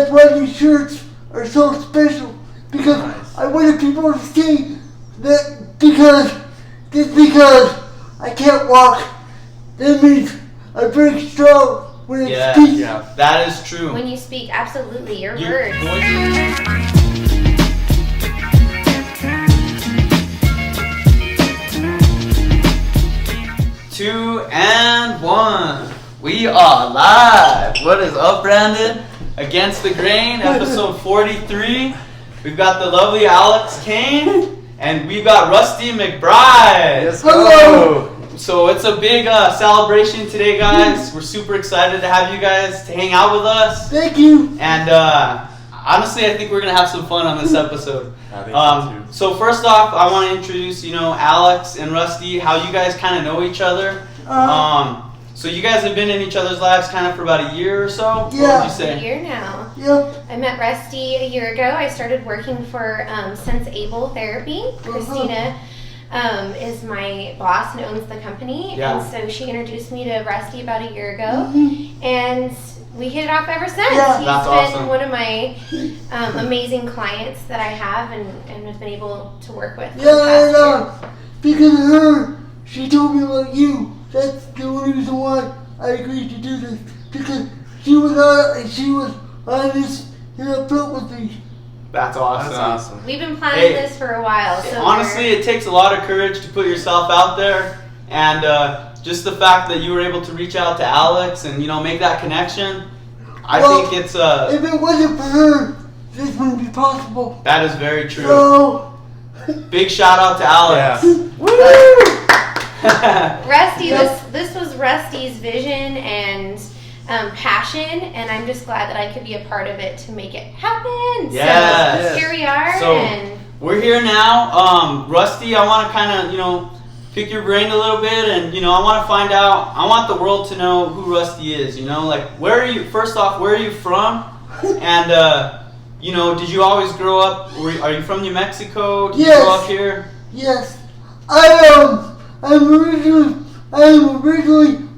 that's why these shirts are so special. Because I wanted people to see that just because I can't walk, that means I'm very strong when I speak. Yeah, that is true. When you speak, absolutely, your words. Two and one. We are live. What is up, Brandon? Against the Grain, episode 43. We've got the lovely Cain, and we've got Rusty McBride. Let's go. So it's a big celebration today, guys. We're super excited to have you guys to hang out with us. Thank you. And honestly, I think we're gonna have some fun on this episode. I think so too. So first off, I want to introduce, Alex and Rusty, how you guys kind of know each other. So you guys have been in each other's lives kind of for about a year or so? Yeah. What would you say? A year now. Yep. I met Rusty a year ago. I started working for Sense Able Therapy. Christina is my boss and owns the company. Yeah. And so she introduced me to Rusty about a year ago. Mm-hmm. And we hit it off ever since. Yeah. He's That's been awesome. one of my amazing clients that I have and have been able to work with. for the Yeah, past and because of her, she told me about you. That's the only reason why I agreed to do this. Because she was honest and upfront with me. That's awesome. That's awesome. We've been planning Hey, this for a while. So honestly, it takes a lot of courage to put yourself out there, and just the fact that you were able to reach out to Alex and make that connection, I Well, think it's If it wasn't for her, this wouldn't be possible. that is very true. So, Big shout out to Alex. Rusty, this was Rusty's vision and passion, and I'm just glad that I could be a part of it to make it happen. Yes. So here we are, So, and We're here now. Rusty, I want to kind of, pick your brain a little bit, and, I want to find out, I want the world to know who Rusty is, like, first off, where are you from? And, did you always grow up, are you from New Mexico? Did you Yes. grow up here? yes. I'm originally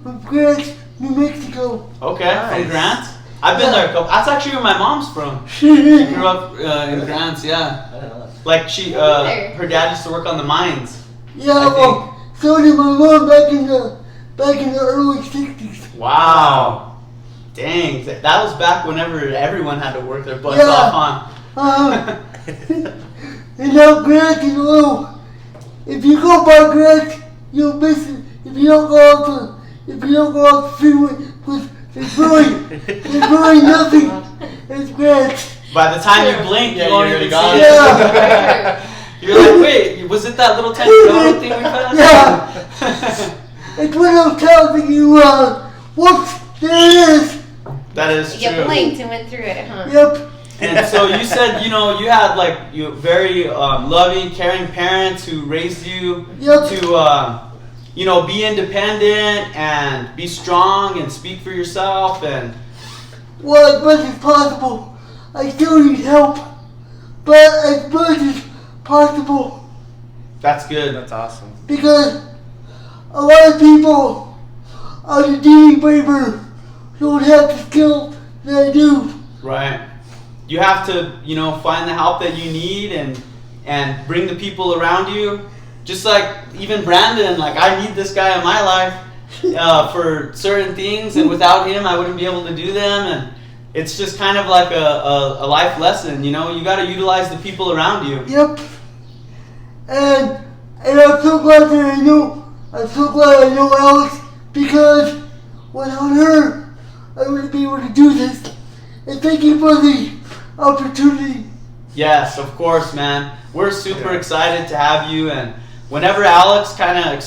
from Grants, New Mexico. Okay, Nice. from Grant. I've been Yeah. there a couple, that's actually where my mom's from. She grew up in Grants, yeah. Like her dad used to work on the mines. Yeah, I well, so did my mom back in the early 60s. Wow. Dang, that was back whenever everyone had to work their butts Yeah. off, huh? And now Grant is a little, if you go by Grant, you'll miss it. If you don't go off the freeway, there's really nothing. It's Grant. By the time you blink, Yeah, you won't you're even gone. see it. Yeah. You're like, wait, was it that little tiny donut thing we passed? Yeah. It's one of those towns that you, whoops, there it is. That is you true. blinked and went through it, huh? Yep. And so you said, you had very loving, caring parents who raised you Yep. to, be independent and be strong and speak for yourself. And Well, as much as possible. I still need help. But as much as possible. that's good. That's awesome. Because a lot of people on the dating labor don't have the skill that I do. Right. You have to, find the help that you need and bring the people around you. Just like even Brandon, I need this guy in my life for certain things, and without him, I wouldn't be able to do them. And it's just kind of like a life lesson, you got to utilize the people around you. Yep. And I'm so glad that I know Alex, because without her, I wouldn't be able to do this. And thank you for the opportunity. Yes, of course, man. We're super excited to have you. And whenever Alex kind of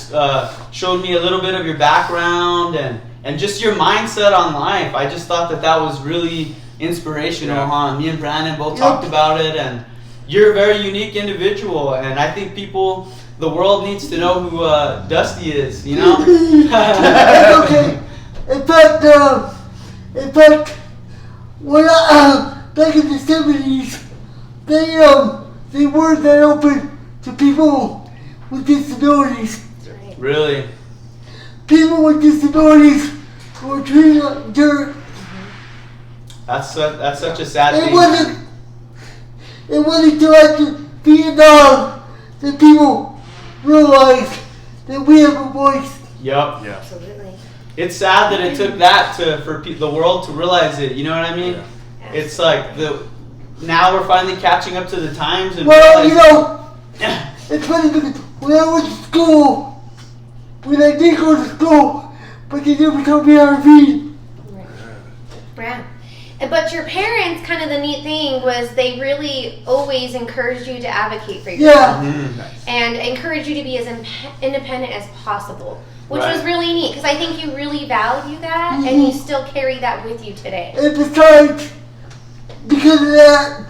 showed me a little bit of your background and just your mindset on life, I just thought that was really inspirational, huh? Me and Brandon both talked about it, and you're a very unique individual, and I think the world needs to know who Dusty is, It's okay. In fact, when back in the 70s, they weren't that open to people with disabilities. Really? People with disabilities were treated like dirt. That's such a sad It thing. wasn't until after Vietnam that people realized that we have a voice. Yep. Yeah. Absolutely. It's sad that it took that for the world to realize it. You know what I mean? Yeah. It's like now we're finally catching up to the times and Well, you realizing- know, it's funny because when I went to school, when I did go to school, but they never told me how to read. Yeah. But your parents, kind of the neat thing was they really always encouraged you to advocate for yourself. Yeah. Nice. And encourage you to be as independent as possible, which Right. was really neat because I think you really value that and you still carry that with you today. And besides, because of that,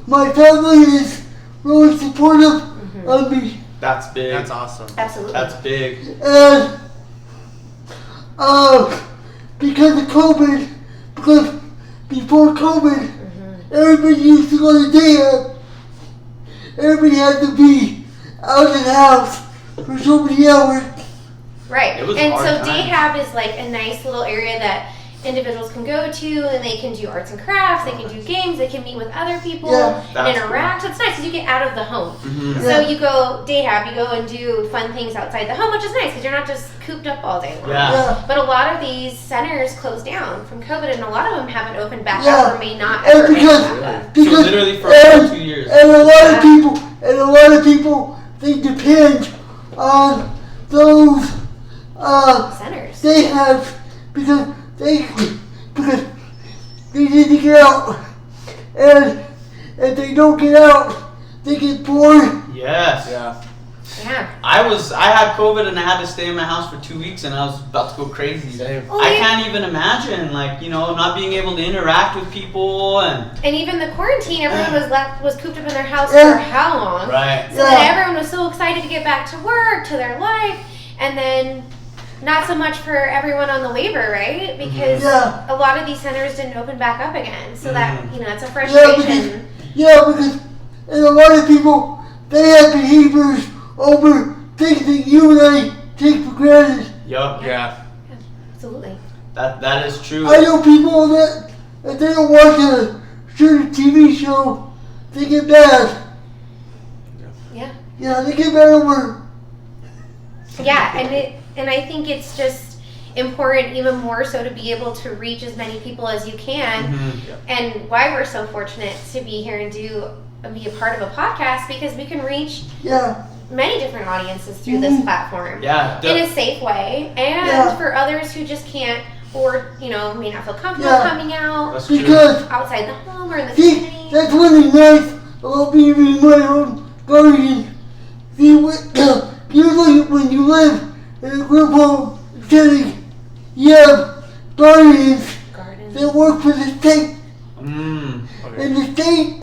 my family is really supportive of me. That's big. That's awesome. Absolutely. That's big. And because of COVID, because before COVID, everybody used to go to daycare. Everybody had to be out of the house for so many hours. Right. It was And hard so times. Dayhab is like a nice little area that individuals can go to and they can do arts and crafts, they can do games, they can meet with other people Yeah. and That's interact. So it's nice because you get out of the home. Mhm. So Yeah. you go Dayhab, you go and do fun things outside the home, which is nice because you're not just cooped up all day long. Yeah. Yeah. But a lot of these centers closed down from COVID, and a lot of them haven't opened back Yeah. up or may not And ever open because- back up. So Because literally for and, 2 years. and a lot Yeah. of people, they depend on those Centers. they have because they need to get out, and if they don't get out, they get bored. Yes. Yeah. Yeah. I had COVID and I had to stay in my house for 2 weeks and I was about to go crazy. Same. Oh, I yeah. can't even imagine, like, you know, not being able to interact with people and And even the quarantine, everyone was cooped up in their house Yeah. for how long? right. So Yeah. then everyone was so excited to get back to work, to their life, and then not so much for everyone on the waiver, right? Because Yeah. a lot of these centers didn't open back up again. So that, Mhm. you know, it's a Yeah, frustration. because and a lot of people, they have behaviors over things that you and I take for granted. Yup. Yeah. Absolutely. That is true. I know people that if they don't watch a certain TV show, they get mad. Yeah. Yeah, they get mad over. Yeah, and I think it's just important even more so to be able to reach as many people as you can. Mhm. And why we're so fortunate to be here and be a part of a podcast because we can reach Yeah, many different audiences through this platform Yeah. in a safe way, and Yeah. for others who just can't or may not feel comfortable Yeah. coming out That's true. because outside the home or in the see, community. that's one thing nice about being in my own guardian. See, usually when you live in a group home setting, you have guardians Garden. that work for the state, Mm. Okay. and the state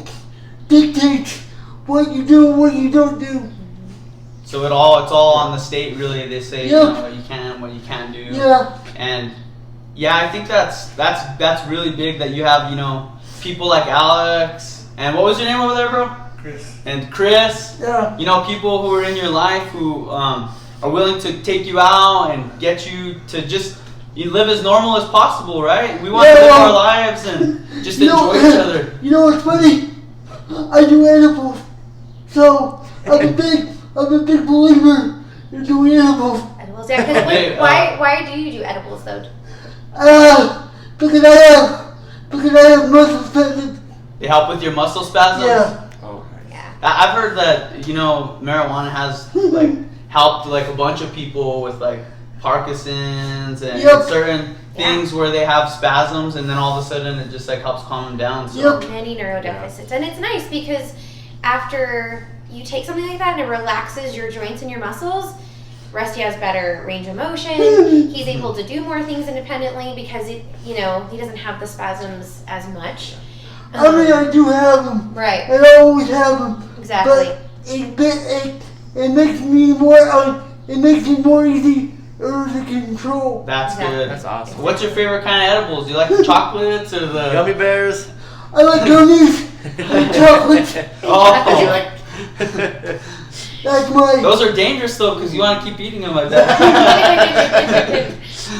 dictates what you do and what you don't do. So it's all on the state really. They say Yeah. you know, what you can, what you can't do. Yeah, And yeah, I think that's really big that you have, you know, people like Alex and what was your name over there, bro? Chris. And Chris. yeah, You know, people who are in your life who are willing to take you out and get you to just you live as normal as possible, right? We want to Yeah, live well, our lives and just you know, enjoy each other. You know what's funny? I do edibles, so I'm a big believer in doing edibles. Edibles, yeah. 'Cause Hey, why do you do edibles though? Because I have muscle spasms. They help with your muscle spasms. Yeah, Oh, nice. Yeah. I've heard that, you know, marijuana has like helped like a bunch of people with like Parkinson's and Yep. certain things where they have spasms and then all of a sudden it just like helps calm them down. So Yep. Many neurodeficits, and it's nice because after you take something like that and it relaxes your joints and your muscles, Rusty has better range of motion. He's able to do more things independently because he doesn't have the spasms as much. I mean I do have them, Right. and I always have them. Exactly. But it makes me more easy to control. that's Yeah. good. That's awesome. What's your favorite kind of edibles? Do you like the chocolates or the Gummy bears. I like gummies and chocolate. Oh, You like- That's my. those are dangerous though because you want to keep eating them like that.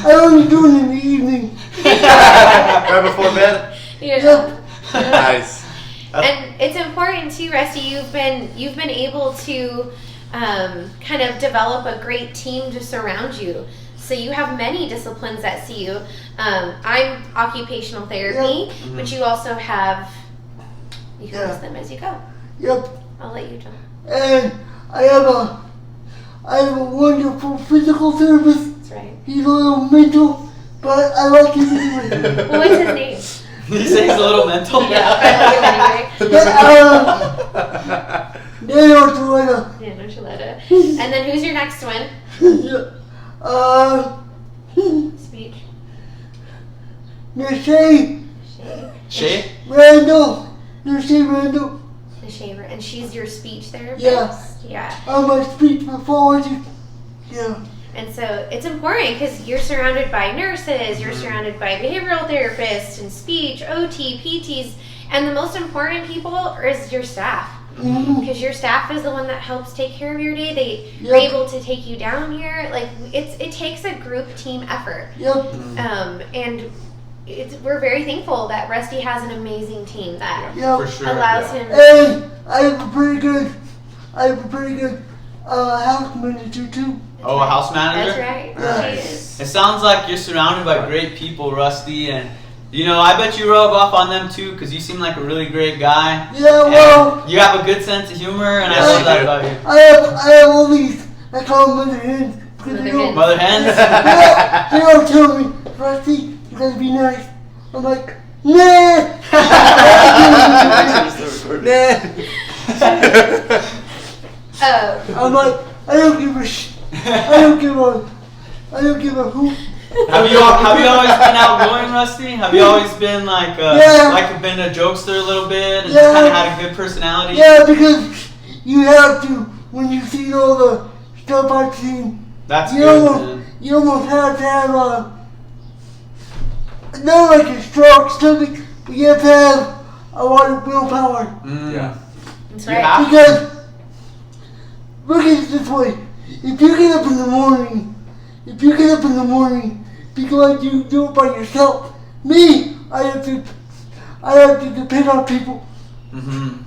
I only do it in the evening. Right before bed? Yeah. Yep. Nice. And it's important too, Rusty. You've been able to kind of develop a great team to surround you. So you have many disciplines that see you. I'm occupational therapy, but you also have. You can list them as you go. Yep. I'll let you jump. And I have a wonderful physical therapist. That's right. He's a little mental, but I like him anyway. Well, what's his name? You say he's a little mental. Yeah, I like him anyway. Daniel Toyota. Yeah, no Gilletta. And then who's your next one? Speech. Nashay Shay? Randall. Nashay Randall. The shaver, and she's your speech therapist. Yeah. Yeah. I'm a speech pathologist. Yeah. And so it's important because you're surrounded by nurses, you're surrounded by behavioral therapists and speech, OT, PTs, and the most important people is your staff. Because your staff is the one that helps take care of your day. They're able to take you down here. Like it takes a group team effort. Yep. And we're very thankful that Rusty has an amazing team that Yep. For sure. allows him. And I have a pretty good house manager too. Oh, a house manager? That's right. Nice. She is. It sounds like you're surrounded by great people, Rusty, and I bet you rub off on them too, because you seem like a really great guy. Yeah, And well, you have a good sense of humor, and I Yes, love you that do. about you. I have all these. I call them mother hens because Mother they don't. hens. Mother hens? They don't tell me, Rusty, you gotta be nice. I'm like, nah. I'm like, I don't give a I don't give a hoot. Have you always been outgoing, Rusty? Have you always been like been a jokester a little bit and just kind of had a good personality? Yeah, because you have to when you see all the stuff I've seen. That's You good, almost, man. you almost have to have not like a strong stomach, but you have to have a lot of willpower. Yeah. That's You right. have- Because look at it this way: if you get up in the morning, because you do it by yourself. Me, I have to depend on people, Mm-hmm.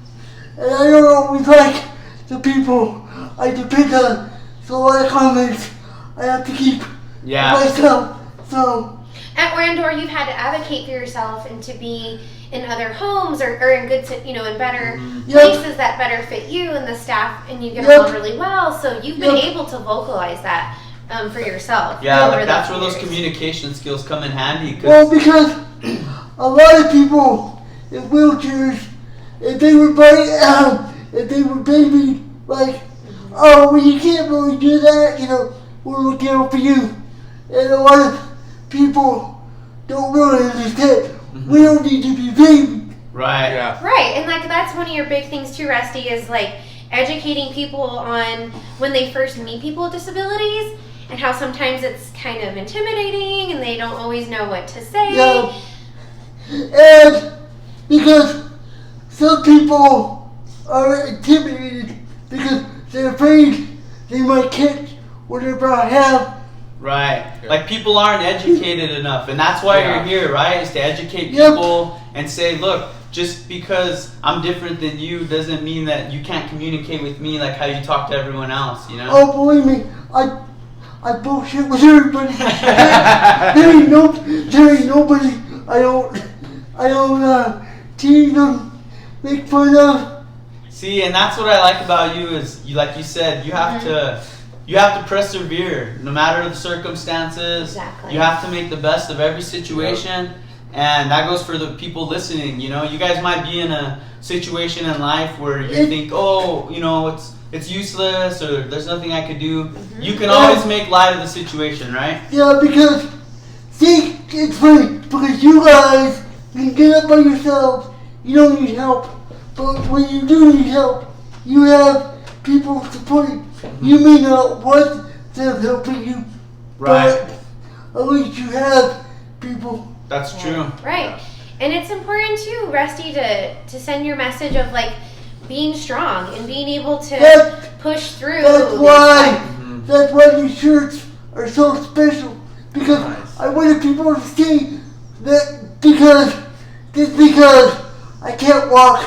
and I don't always like the people I depend on. So a lot of comments I have to keep Yeah. myself. So Or you've had to advocate for yourself and to be in other homes or in good, in better Yep. places that better fit you and the staff, and you get Yep. along really well. So you've been Yep. able to vocalize that for yourself. Yeah, over like that's where those those years. communication skills come in handy. well, because a lot of people in wheelchairs, if they were baby, like, oh, well, you can't really do that, we're looking out for you. And a lot of people don't really understand. We don't need to be baby. Right. Yeah. Right, and that's one of your big things too, Rusty, is educating people on when they first meet people with disabilities and how sometimes it's kind of intimidating and they don't always know what to say. Yeah. And because some people are intimidated because they're afraid they might catch whatever I have. Right. Yeah. Like people aren't educated enough, and that's why Yeah. you're here, right? Is to educate Yep. people and say, look, just because I'm different than you doesn't mean that you can't communicate with me like how you talk to everyone else, Oh, believe me, I bullshit with everybody. there ain't nobody I don't tease them, make fun of. See, and that's what I like about you is like you said, you have to persevere no matter the circumstances. Exactly. You have to make the best of every situation. And that goes for the people listening, You guys might be in a situation in life where you think, it's useless or there's nothing I could do. You can always make light of the situation, right? Yeah, because, see, it's funny, because you guys can get up by yourselves, you don't need help. But when you do need help, you have people supporting. You may not want them helping you, Right. but at least you have people. That's true. Right. And it's important too, Rusty, to send your message of being strong and being able to push through. That's these why times. that's why these shirts are so special. because Nice. I wanted people to see that just because I can't walk,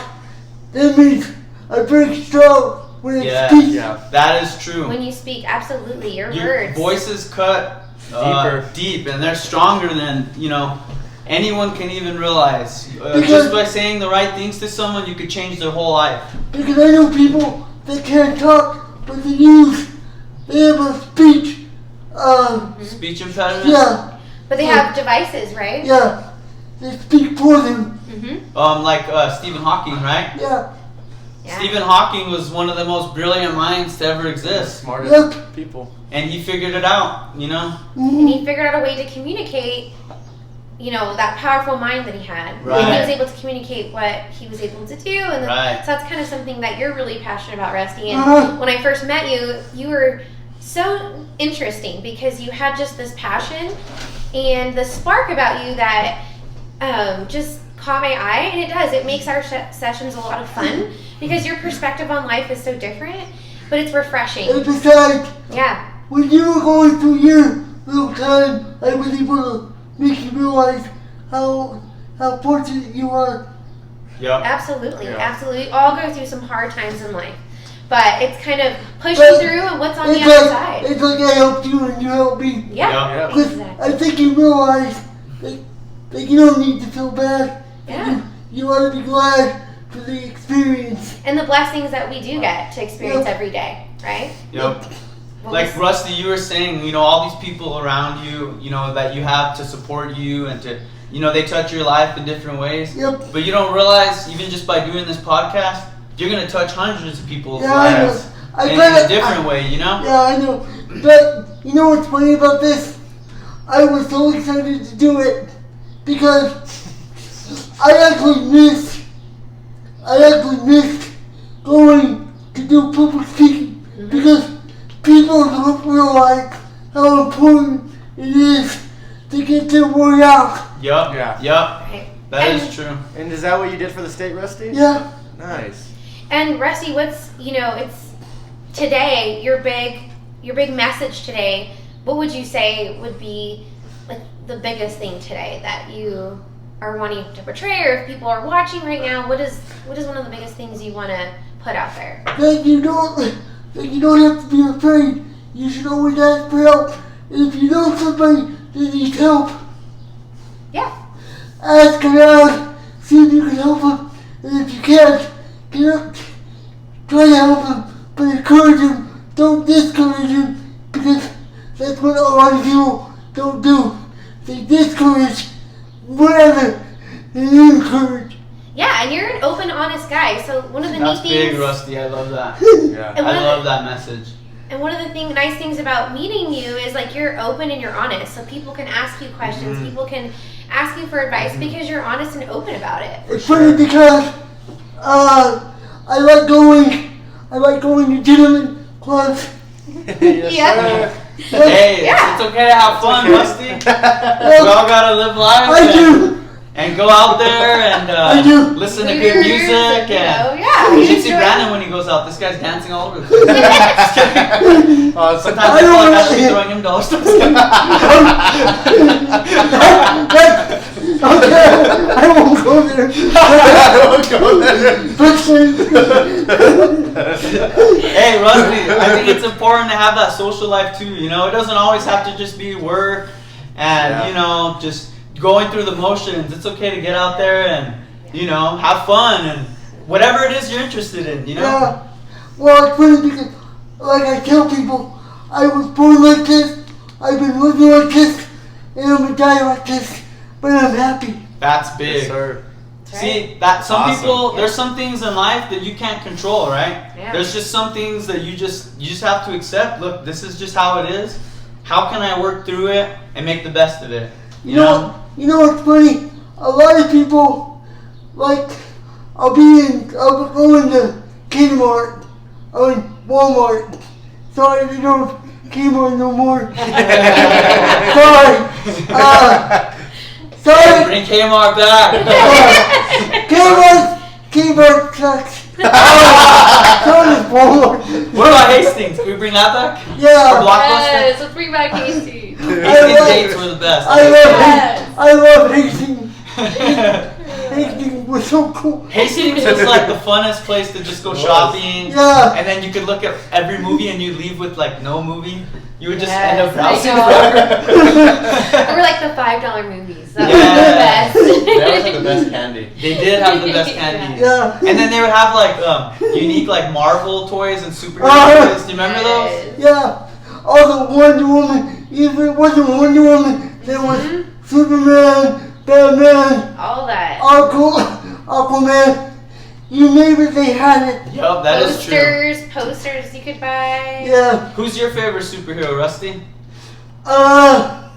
that means I'm very strong when I Yeah. speak. Yeah. That is true. When you speak, absolutely, your Your words. voices cut Deeper. deep, and they're stronger than anyone can even realize. Because- Just by saying the right things to someone, you could change their whole life. Because I know people that can't talk, but they have a speech, Speech impediment. yeah, But they have devices, right? yeah, they speak for them, Mm-hmm. Like Stephen Hawking, right? yeah, Yeah. Stephen Hawking was one of the most brilliant minds to ever exist, Smartest Yep. people. and he figured it out. And mhm, he figured out a way to communicate, that powerful mind that he had. And he Right. was able to communicate what he was able to do. And Right. so that's kind of something that you're really passionate about, Rusty. And Uh-huh. when I first met you, you were so interesting because you had just this passion and the spark about you that just caught my eye. And it does. It makes our sessions a lot of fun because your perspective on life is so different, but it's refreshing. and besides, Yeah. when you were going through your little time, I was able to make you realize how fortunate you are. Yep. Absolutely, Yeah. absolutely. We all go through some hard times in life, but it's kind of pushing But through and what's on the It's other like, side. it's like I helped you and you helped me. Yeah, Yeah. Because exactly. I think you realize that you don't need to feel bad. Yeah. You ought to be glad for the experience. And the blessings that we do get to experience Yep. every day, right? Yep. What Like was- Rusty, you were saying, all these people around you, that you have to support you and to, they touch your life in different ways. Yep. But you don't realize, even just by doing this podcast, you're going to touch hundreds of people's Yeah, I know. lives I in bet a different way, Yeah, I know. But you know what's funny about this? I was so excited to do it because I actually missed going to do public speaking because people don't realize how important it is to get their word out. Yup. Yeah. Yup. Right. That And- is true. And is that what you did for the state, Rusty? Yeah. Nice. And Rusty, what's it's today your big message today? What would you say would be like the biggest thing today that you are wanting to portray, or if people are watching right now, what is one of the biggest things you want to put out there? That you don't have to be afraid. You should always ask for help. And if you know somebody that needs help, Yeah. ask around, see if you can help them. And if you can't, try to help them, but encourage them. Don't discourage them, because that's what a lot of people don't do. They discourage rather than encourage. Yeah, and you're an open, honest guy. So one of the That's neat things. big, Rusty. I love that. Yeah. And I one of love the- that message. And one of the nice things about meeting you is like you're open and you're honest. So people can ask you questions. People can ask you for advice because you're honest and open about it. It's funny because I like going to gentlemen clubs. Yes, Yeah. sir. Hey, Yeah. it's okay to have fun, Rusty. We all gotta live life. I do. And go out there and I do. listen to Do good your music. music, And yeah. you should enjoy see it. Brandon when he goes out. This guy's dancing all over the place. Just kidding. Sometimes I feel don't like I know. should be throwing him dollars. Okay, I won't go there. Hey, Rusty, I think it's important to have that social life too. It doesn't always have to just be work and, just going through the motions. It's okay to get out there and, have fun and whatever it is you're interested in, Yeah. Well, it's funny because, like I tell people, I was born like this, I've been living like this, and I'm gonna die like this, but I'm happy. That's big. Yes, sir. See, that some Awesome. people, there's some things in life that you can't control, right? Yeah. There's just some things that you just have to accept. Look, this is just how it is. How can I work through it and make the best of it? You know what's funny? A lot of people, like, I'll go into Kmart, or in Walmart. Sorry, they don't have Kmart no more. Sorry. Bring Kmart back. Kmart sucks. Soda's bored. What about Hastings? Can we bring that back? Or Yeah. Blockbuster? Yes, let's bring back Casey. Hastings dates were the best. I love Hastings. Hastings was so cool. Hastings was like the funnest place to just go shopping. Yeah. And then you could look at every movie and you'd leave with like no movie. You would just Yes, end up browsing I know. forever. Or like the $5 movies. That Yeah. was the best. They always had the best candy. They did have the best candy. Yeah. And then they would have like unique like Marvel toys and superhero Uh-huh. toys. Do you remember those? Yeah. Also Wonder Woman. If it wasn't Wonder Woman, there was Superman, Batman, All that. Aquaman. You name it, they had it. Yup, that is true. Posters you could buy. Yeah. Who's your favorite superhero, Rusty? I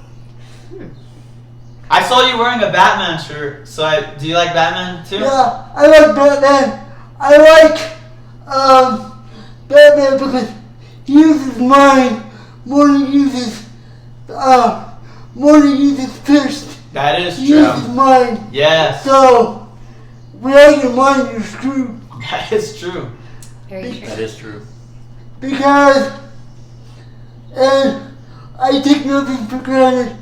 saw you wearing a Batman shirt. So do you like Batman too? Yeah, I like Batman. I like Batman because he uses mind more than he uses fist. That is He true. uses mind. Yes, So without your mind, you're screwed. that is true. Very true. That is true. Because I take nothing for granted.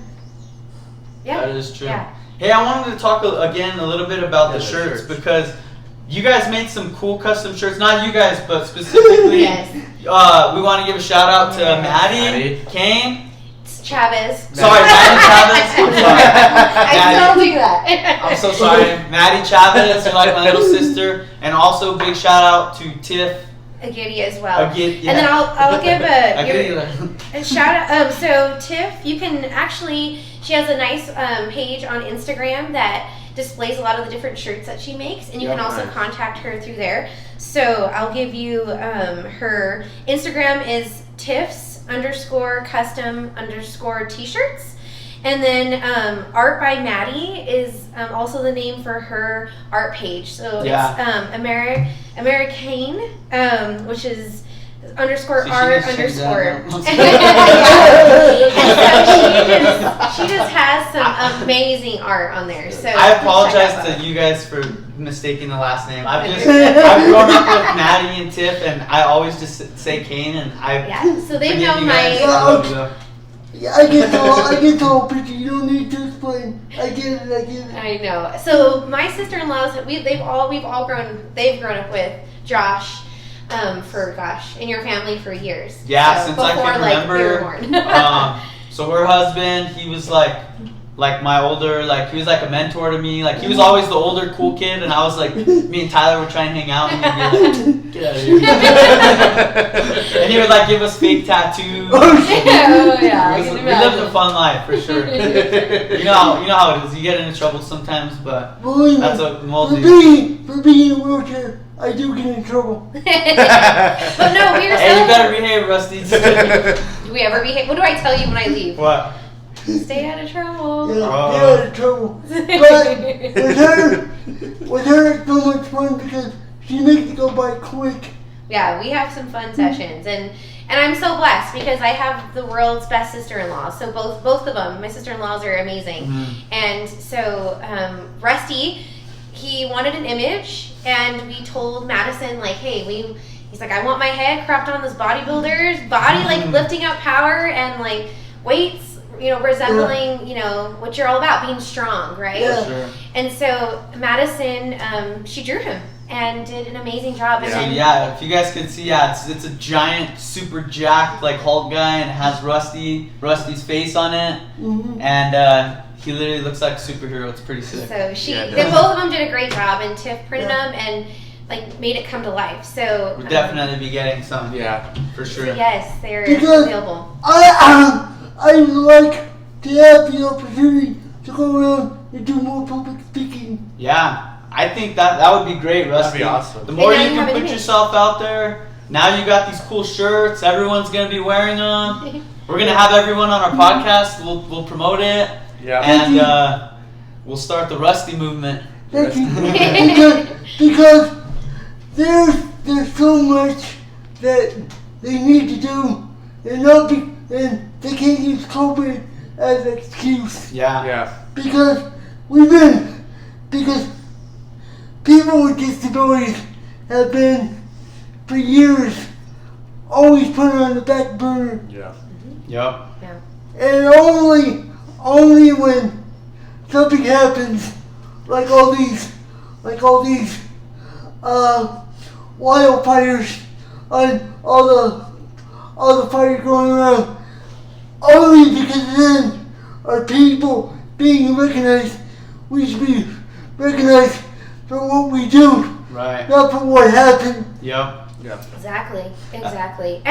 Yeah. That is true. Yeah. Hey, I wanted to talk again a little bit about the the shirts shirts. because you guys made some cool custom shirts. Not you guys, but specifically, Yes. we want to give a shout out to Maddie, Maddie. Cain. It's Chavez. Sorry, Maddie Chavez. I'm sorry. I still do that. I'm so sorry. Maddie Chavez, you're like my little sister. And also big shout out to Tiff. Agidi as well. Agidi, yeah. And then I'll give Agidi. a shout out. So Tiff, you can actually, she has a nice page on Instagram that displays a lot of the different shirts that she makes, and you Yeah, can also nice. contact her through there. So I'll give you her Instagram is tiffs_custom_ t-shirts. And then Art by Maddie is also the name for her art page. So Yeah. it's American, which is _art_. So she needs to change that And now. so she just has some amazing art on there. So I check that apologize out. to you guys for mistaking the last name. I've grown up with Maddie and Tiff, and I always just say Cain, and I Yeah, so they forgive know you guys. I my. love you though. Yeah, I get the whole picture. You don't need to explain. I get it. I know. So my sister-in-laws, they've all grown up with Josh, in your family for years. Yeah, So since I before, can like, remember. we were born. So her husband, he was like my older, like he was like a mentor to me. Like he was always the older cool kid, and I was like, me and Tyler would try and hang out, and he'd be like, get out of here. And he would like give us fake tattoos. Oh yeah, I We can lived a imagine. fun life for sure. You know how it is. You get into trouble sometimes, but Believe that's me, what we'll for do. being in a wheelchair, I do get in trouble. But no, we were Hey, you so. better behave, Rusty. Do we ever behave? What do I tell you when I leave? What? Stay out of trouble. Yeah, Oh. get out of trouble. But with her, it's so much fun because she makes it go by quick. Yeah, we have some fun sessions, and I'm so blessed because I have the world's best sister-in-law. So both of them, my sister-in-laws are amazing. And so Rusty, he wanted an image, and we told Madison like, hey, he's like, I want my head cropped on this bodybuilder's body, like lifting up power and like weights, resembling, what you're all about, being strong, right? Yeah. Sure. And so Madison, she drew him and did an amazing job. And So then, yeah, if you guys could see, it's a giant, super jacked like Hulk guy, and it has Rusty's face on it, and he literally looks like a superhero. It's pretty sick. So Yeah, they both of them did a great job, and Tiff printed them and like made it come to life. So We'll definitely be getting some. Yeah. For sure. yes, they're Because- available. I like to have the opportunity to go around and do more public speaking. Yeah, I think that would be great, Rusty. That'd be awesome. The more And now you you can have an put image. yourself out there, now you got these cool shirts. Everyone's gonna be wearing them. We're gonna have everyone on our podcast. We'll promote it, Yeah. and we'll start the Rusty movement. Thank you. because there's so much that they need to do, and they can't use COVID as an excuse. Yeah. Yeah. Because people with disabilities have been, for years, always put on the back burner. Yeah. Yep. And only when something happens, like all these wildfires on all the fires going around, only because then are people being recognized. We should be recognized for what we do, Right. not for what happened. Yep. Yeah. Exactly. And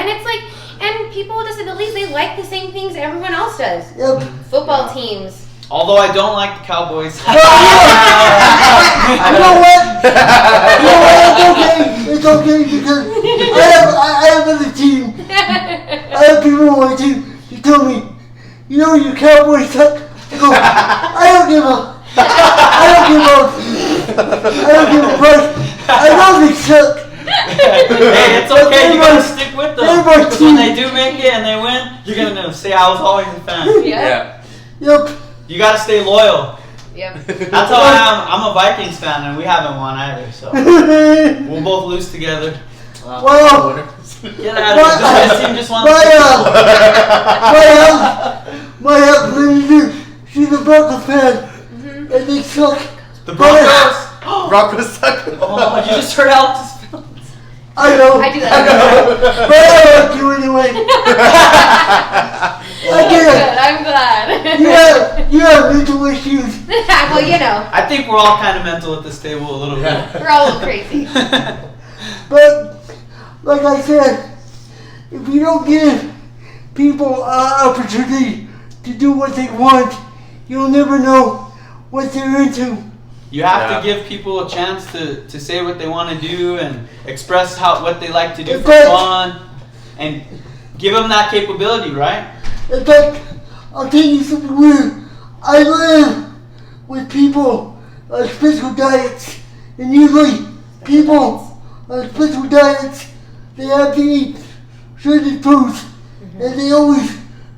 it's like, and people with disabilities, they like the same things everyone else does. Yep. Football teams. Although I don't like the Cowboys. You know what? It's okay because I have another team. I have people on my team who tell me, you Cowboys suck. I go, I don't give a fuck. I know they suck. Hey, it's okay. You gotta stick with them. they're my Because when team. they do make it and they win, you're gonna say I was always a fan. Yeah. Yep. You gotta stay loyal. Yep. That's how I am. I'm a Vikings fan and we haven't won either, so we'll both lose together. Well, Get out of here. This team just won. my manager, she's a Broncos fan, and they suck. The Broncos. Broncos suck. Oh, you just heard Alex's feelings. I know. I do that. But I like you anyway. I get it. Good. I'm glad. You have mental issues. Well, I think we're all kind of mental at this table a little bit. we're all a little crazy. But, like I said, if you don't give people an opportunity to do what they want, you'll never know what they're into. You have to give people a chance to say what they want to do and express what they like to do for fun and give them that capability, right? In fact, I'll tell you something weird. I live with people on special diets, and usually people on special diets, they have to eat certain foods, and they always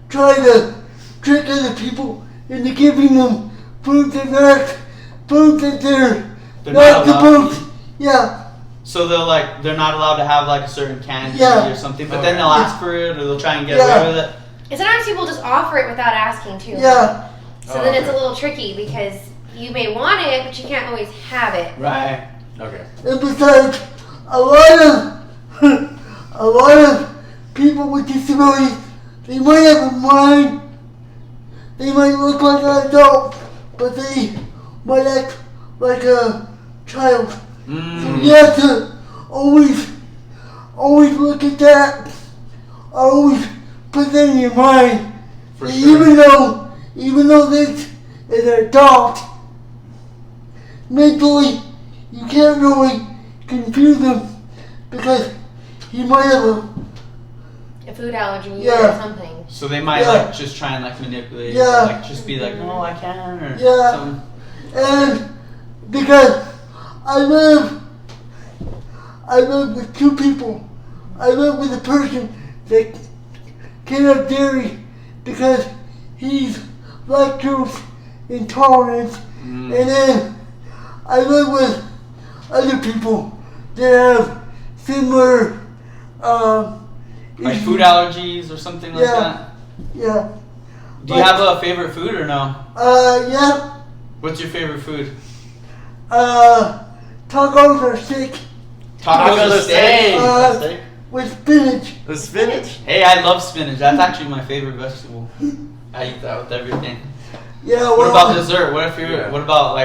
try to trick other people into giving them food that they're not supposed. Yeah. So they're not allowed to have like a certain candy or something, but then they'll ask for it or they'll try and get away with it. And sometimes people just offer it without asking too. Yeah. So then it's a little tricky because you may want it, but you can't always have it. Right. Okay. And besides, a lot of people with disabilities, they might have a mind, they might look like an adult, but they might act like a child. So you have to always look at that, always put that in your mind. For that sure. Even though this is an adult, mentally you can't really confuse them because he might have A food allergy Yeah. or something. So they might just try and manipulate it, Yeah. just be like, no, I can, or a, something. and because I live with two people. I live with a person that can't have dairy because he's lactose intolerant, and then I live with other people that have similar Like issues. food allergies or something like that. Yeah. Do you have a favorite food or no? Yeah. What's your favorite food? Tacos are sick Tacos or steak. Steak? with spinach. The spinach. Hey, I love spinach. That's actually my favorite vegetable. I eat that with everything. Yeah. What Well, about dessert? What if you're? Yeah. What about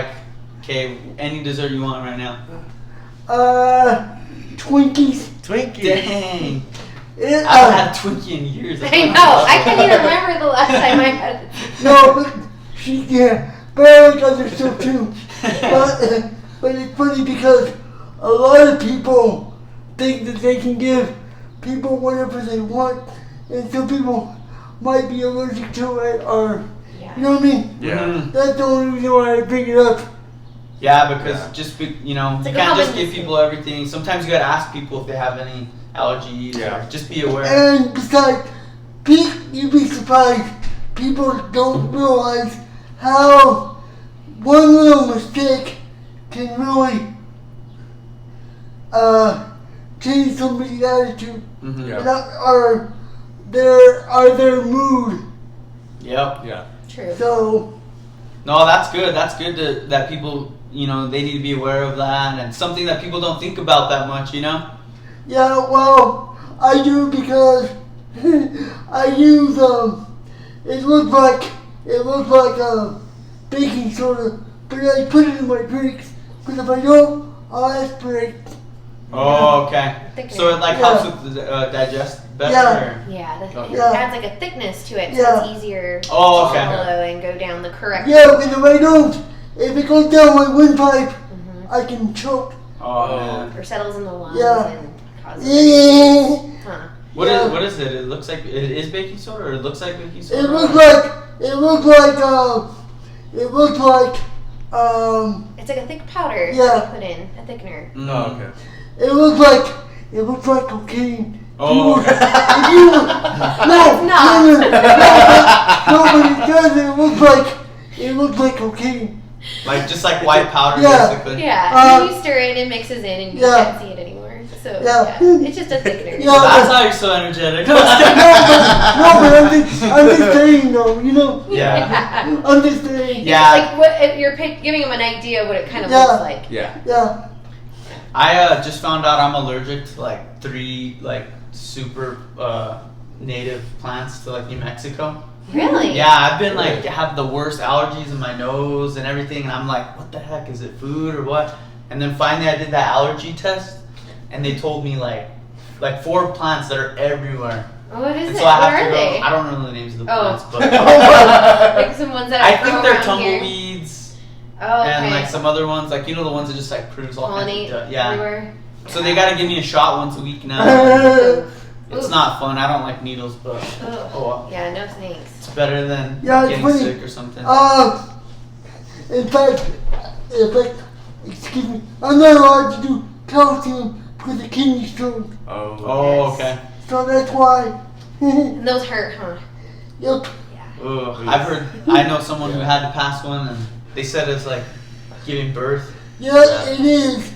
any dessert you want right now? Twinkies. Twinkie. Dang, It, I haven't had a Twinkie in years. I know. I can't even remember the last time I had it. No, but but I like other stuff too. But it's funny because a lot of people think that they can give people whatever they want, and some people might be allergic to it, or you know what I mean. Yeah. Mhm. That's the only reason why I bring it up. Yeah, because It's you like can't a just give common- people everything. Sometimes you gotta ask people if they have any allergies. Yeah. Or just be aware. And besides, you'd be surprised. People don't realize how one little mistake can really the attitude, Mm-hmm. Yeah. and their mood. Yep. Yeah. True. So No, that's good. That's good that people, they need to be aware of that, and something that people don't think about that much, yeah, well, I do because I use it looks like baking soda, but I put it in my drinks because if I don't, I'll aspirate. Oh, okay. Thickener. So it helps with the digest better? Yeah. or- Yeah, it Yeah. adds like a thickness to it, so Yeah. it's easier Oh, to okay. swallow and go down the correct. Yeah, but if I don't, if it goes down my windpipe, Mhm. I can choke. Oh, man. Or settles in the lungs Yeah. and causes. Yeah. Huh. What Yeah. is it? It looks like, it is baking soda, or it looks like baking soda? It looks like It's like a thick powder Yeah. that you put in, a thickener. Mm. Oh, okay. it looks like cocaine. Oh, okay. If you, no, It's not. no, but it does. It looks like cocaine. Just like white powder, Yeah. basically. Yeah, Uh, then you stir it and it mixes in and you Yeah. can't see it anymore. So Yeah. it's just a thickener. Yeah. That's how you're so energetic. No, but I'm just saying though. Yeah. I'm just saying. Yeah. Like what if you're giving them an idea of what it kind of Yeah. looks like. Yeah. Yeah. I just found out I'm allergic to 3 super native plants to New Mexico. Really? Yeah, I've been have the worst allergies in my nose and everything, and I'm like, what the heck, is it food or what? And then finally I did that allergy test, and they told me like 4 plants that are everywhere. What is And it? so I What have are to go. they? I don't know the names of the Oh. plants, but Like some ones that I think grow they're around here. tumbleweeds Oh, okay. and some other ones, the ones that just produce all kinds of Pollinate stuff. Yeah. everywhere. So they gotta give me a shot once a week now. It's Oof. not fun. I don't like needles, but Ugh. oh well. Yeah, no snakes. It's better than Yeah, it's getting funny. sick or something. In fact, excuse me, I'm not allowed to do calcium because of kidney stone. Oh. Oh, Yes. okay. So that's why. And those hurt, huh? Yep. Yeah. Ugh. I've heard. I know someone who had to pass one, and they said it's like giving birth. Yeah, it is.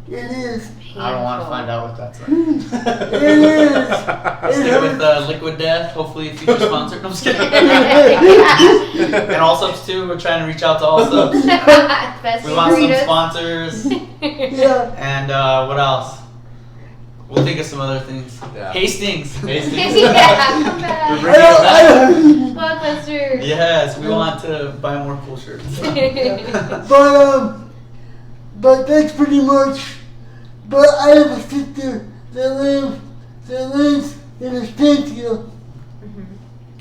It is. I don't want to find out what that's like. It is. Stick with Liquid Death. Hopefully, a future sponsor. No, I'm just kidding. And all subs too. We're trying to reach out to all subs. Best We want some burritos. sponsors. Yeah. And what else? We'll think of some other things. Yeah. Hastings. Yeah, come We're back. bringing it back. Blockbuster. Yes, we want to buy more cool shirts. But that's pretty much. But I have a sister that lives in Alexandria.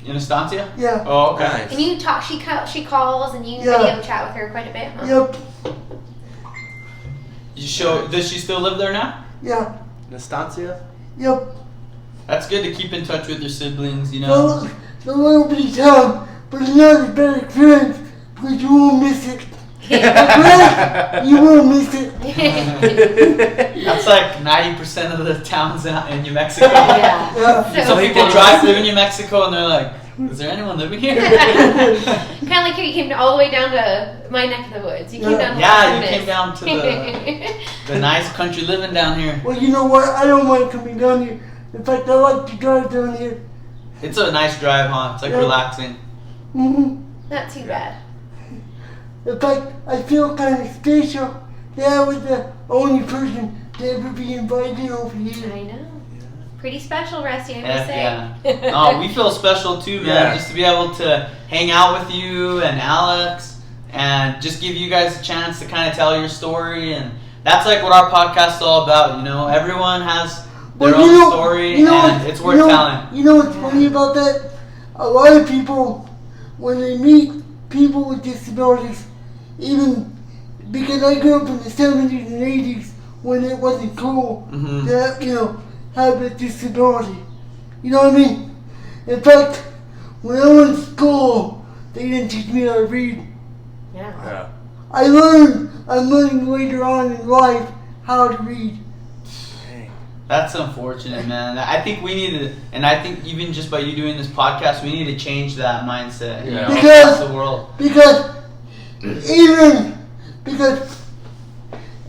In Estancia? Yeah. Oh, okay. Nice. Can you talk? She calls and you Yeah. video chat with her quite a bit, huh? Yep. Does she still live there now? Yeah. Nastancia? Yep. That's good to keep in touch with your siblings, The little bitty town, but it's not a bad experience because you won't miss it. You won't miss it. That's like 90% of the towns in New Mexico. Yeah. Yeah. Some people live in New Mexico and they're like, is there anyone living here? Kind of like how you came all the way down to my neck of the woods. You came down. Yeah, to you came down to the nice country living down here. Well, you know what? I don't mind coming down here. In fact, I like to drive down here. It's a nice drive, huh? It's Yeah. relaxing. Hmm. Not too bad. In fact, I feel kind of special that I was the only person to ever be invited over here. I know. Pretty special, Rusty, I must Heck say. yeah. Oh, we feel special too, man. Yeah. Just to be able to hang out with you and Alex and just give you guys a chance to kind of tell your story. And that's like what our podcast is all about, Everyone has their Well, own story and it's worth telling. You know what's funny about that? A lot of people, when they meet people with disabilities, even because I grew up in the 70s and 80s when it wasn't cool Mhm. to, have a disability. You know what I mean? In fact, when I went to school, they didn't teach me how to read. Yeah. Yeah. I'm learning later on in life how to read. Dang. That's unfortunate, man. I think we need to, and I think even just by you doing this podcast, we need to change that mindset. Yeah. Across the world. Because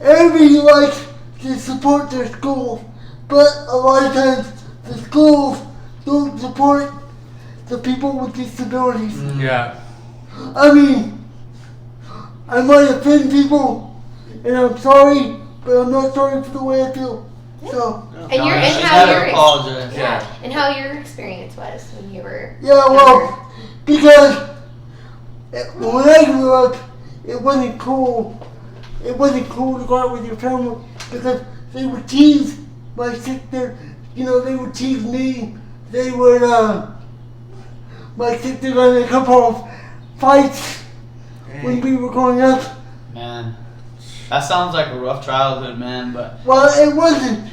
everybody likes to support their schools, but a lot of times the schools don't support the people with disabilities. Yeah. I mean, I might offend people, and I'm sorry, but I'm not sorry for the way I feel. So, And No, your you and should how never your apologize. yeah, and how your experience was when you were yeah, well, because when I grew up, it wasn't cool. It wasn't cool to go out with your family because they would tease my sister. You know, they would tease me. They would, my sister got in a couple of fights when we were growing up. Man, that sounds like a rough childhood, man. But Well, it wasn't.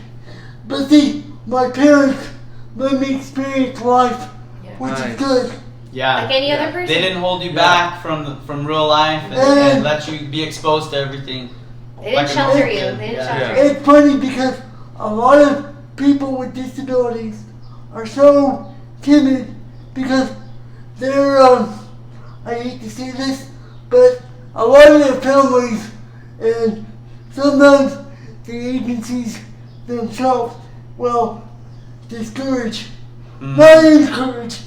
But see, my parents let me experience life, which Nice. is good. yeah, like any Yeah. other person. they didn't hold you back from real life and let you be exposed to everything. They didn't like a shelter normal you. kid. They didn't Yeah. shelter you. It's funny because a lot of people with disabilities are so timid because they're, I hate to say this, but a lot of their families and sometimes the agencies themselves will discourage, not encourage,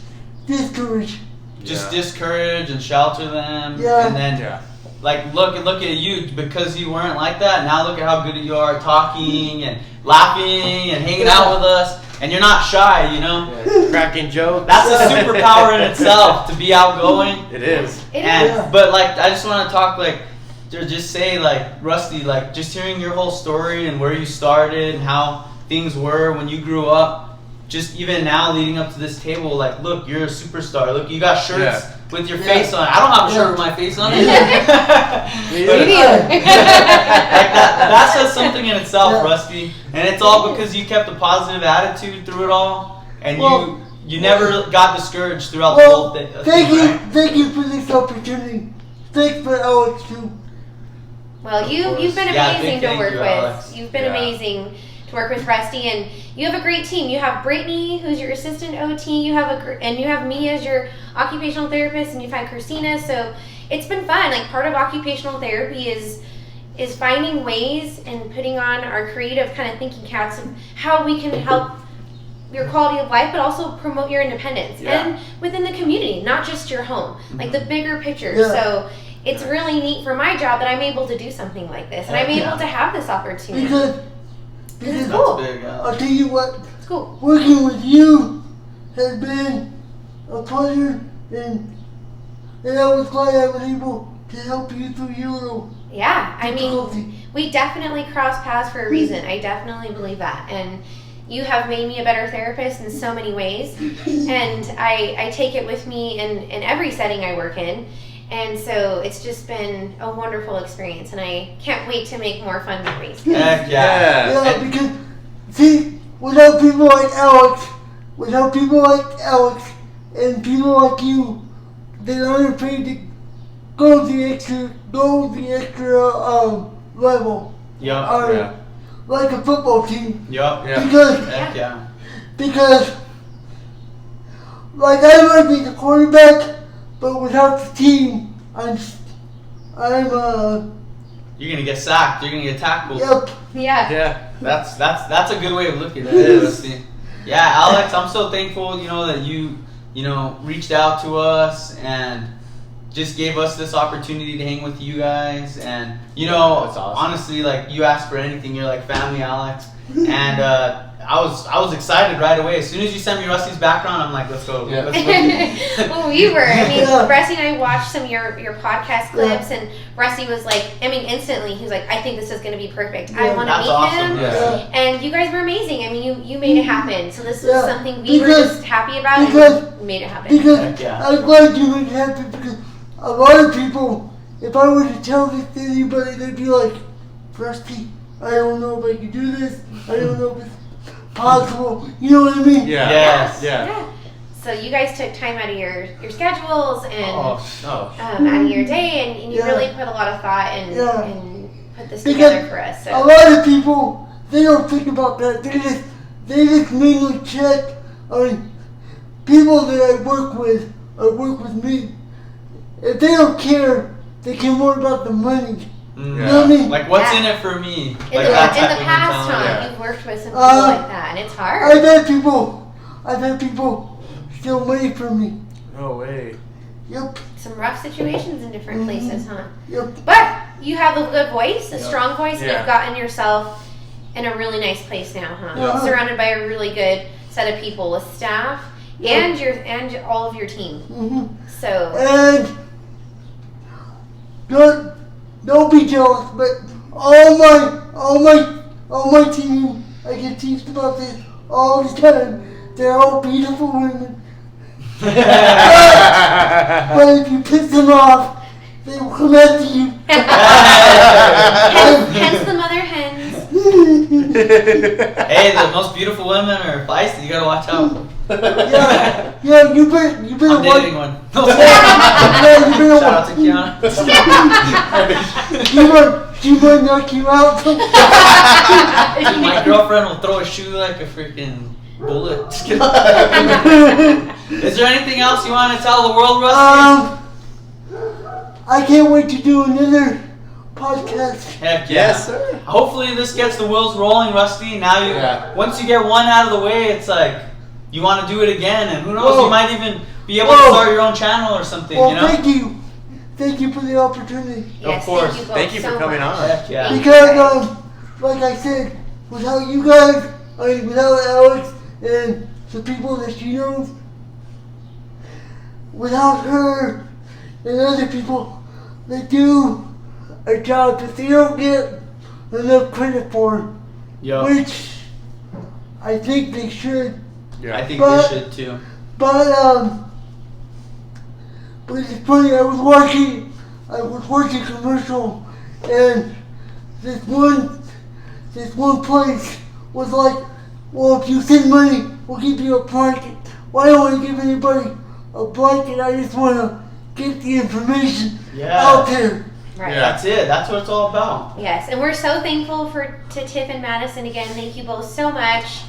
discourage. Just Yeah. discourage and shelter them, Yeah. and then Yeah. like look at you because you weren't like that. Now look at how good you are talking and laughing and hanging out with us, and you're not shy. You know, Cracking jokes. that's a superpower in itself to be outgoing. It is. It And is. Yeah. but like I just want to talk like to just say like Rusty, like just hearing your whole story and where you started and how things were when you grew up. Just even now leading up to this table, like look, you're a superstar. Look, you got shirts Yeah. with your Yeah. face on it. I don't have a shirt with my face on it. Me But- either. like that says something in itself, Yeah. Rusty. And it's all because you kept a positive attitude through it all, and Well- you never got discouraged throughout the whole Well, thing. thank you for this opportunity. Thanks for Alex too. Well, you've been Yeah, amazing big to thank work you, with. Alex. You've been Yeah. amazing to work with Rusty, and you have a great team. You have Brittany, who's your assistant OT. You have and you have me as your occupational therapist, and you've had Christina. So it's been fun. Like part of occupational therapy is finding ways and putting on our creative kind of thinking caps of how we can help your quality of life, but also promote your independence Yeah. and within the community, not just your home, like the bigger picture. Yeah. So it's really neat for my job that I'm able to do something like this, and I'm Yeah. able to have this opportunity. Because It's That's cool. big, Alex. I'll tell you what, It's cool. working with you has been a pleasure, and I was glad I was able to help you through your little Yeah, I mean, difficulty. we definitely cross paths for a reason. I definitely believe that, and you have made me a better therapist in so many ways, and I take it with me in every setting I work in. And so it's just been a wonderful experience, and I can't wait to make more fun memories. Heck yeah. Yeah. Yeah, And- because see, without people like Alex and people like you that aren't afraid to go the extra level, Yup. or Yeah. like a football team, Yup. Yeah. because Heck yeah. like I might be the quarterback, but without the team, I'm You're gonna get sacked. You're gonna get tackled. yep. Yeah. Yeah. That's a good way of looking at It it. is. Rusty. Yeah, Alex, I'm so thankful, that you reached out to us and just gave us this opportunity to hang with you guys. And That's awesome. honestly, like you asked for anything, you're like family, Alex. And I was excited right away. As soon as you sent me Rusty's background, I'm like, let's go. Yeah. Let's book it. Well, we were. I mean, Yeah. Rusty and I watched some of your podcast clips, and Rusty was like, I mean, instantly, he was like, I think this is going to be perfect. I Yeah. want to That's meet awesome. him. Yeah. And you guys were amazing. I mean, you made it happen. So this was Yeah. something we were Because- just happy about, because- and we made it happen. Because Heck yeah. I'm glad you made it happen, because a lot of people, if I were to tell this to anybody, they'd be like, Rusty, I don't know if I can do this. I don't know if it's possible. You know what I mean? Yeah. Yes. Yeah. Yeah. So you guys took time out of your schedules and Oh. out of your day, and you Yeah. really put a lot of thought and Yeah. put this Because together for us. A So lot of people, they don't think about that. They just mainly check on people that I work with or work with me. If they don't care, they care more about the money You know what I mean? Like, what's Yeah. in it for me? In Like the, that in type the of past, mentality. Tom, you've worked with some people like that, and it's hard. I've had people steal money from me. No way. Yep, Some rough situations in different places, huh? yep. But you have a good voice, a Yeah. strong voice, and Yeah. you've gotten yourself in a really nice place now, huh? Yeah. Surrounded by a really good set of people with staff and and all of your team. Mm-hmm. So And don't be jealous, but all my team, I get teased about this all the time. They're all beautiful women. But if you piss them off, they will come after you. hence the mother hens. Hey, the most beautiful women are feisty. You gotta watch out. Yeah, you better I'm watch. dating one. Yeah, you better Shout out watch. to Kiana. She might knock you out. My girlfriend will throw a shoe like a freaking bullet. Just kidding. Is there anything else you want to tell the world, Rusty? I can't wait to do another podcast. Heck yeah. Yes, sir. Hopefully this gets the wheels rolling, Rusty. Now once you get one out of the way, it's like you want to do it again, and who knows, you might even be able to start your own channel or something. Well, you know? thank you for the opportunity. Yes, Of course. Thank you, for so coming much. on. Heck yeah. Thank you, Because guys. like I said, without you guys, without Alex and the people that she knows, without her and other people that do a job that they don't get enough credit for, Yo, which I think they should. I think but- they should too. But it's funny. I was watching commercial, and this one place was like, well, if you send money, we'll give you a blanket. Well, I don't want to give anybody a blanket. I just want to get the information out there. Right. Yeah. That's it. That's what it's all about. Yes, and we're so thankful to Tiff and Madison again. Thank you both so much.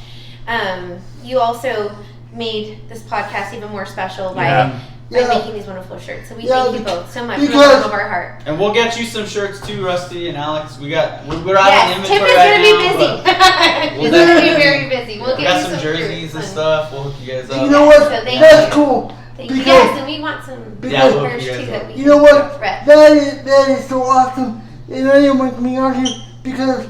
You also made this podcast even more special by making these wonderful shirts. So we thank you both so much from the bottom of our heart. And we'll get you some shirts too, Rusty and Alex. We're out of Yes, Tiff inventory is right going to be now, busy. but She's going to be very busy. We'll we get got you some jerseys and shirts. stuff. We'll hook you guys up. You know what? So thank That's you. cool. Thank you. Because- Yes, and we want some Yeah, we'll hook merch you too guys that up. we You know what? rep. That is so awesome. And I am coming out here because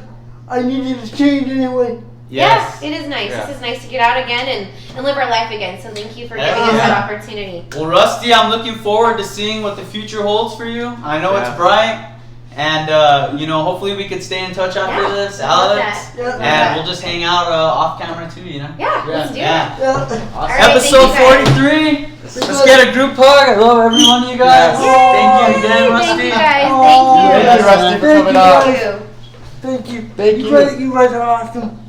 I needed a change anyway. Yes. Yeah, it is nice. Yeah. This is nice to get out again and live our life again. So thank you for Heck giving us yeah. that opportunity. Well, Rusty, I'm looking forward to seeing what the future holds for you. I know it's Yeah. bright. And, hopefully we could stay in touch after Yeah, this, I love Alex. that. Yeah. Love And that. we'll just hang out off camera too, you know? Yeah, let's do Yeah. it. Yeah. All right, Episode thank you guys. 43. Let's get a group hug. I love every one of you guys. Yay! Thank you again, Thank Rusty. you guys. Aw. Thank you. Thank you, Rusty, for Thank coming you, on. guys. Thank you. Thank you. Thank you. You guys are awesome.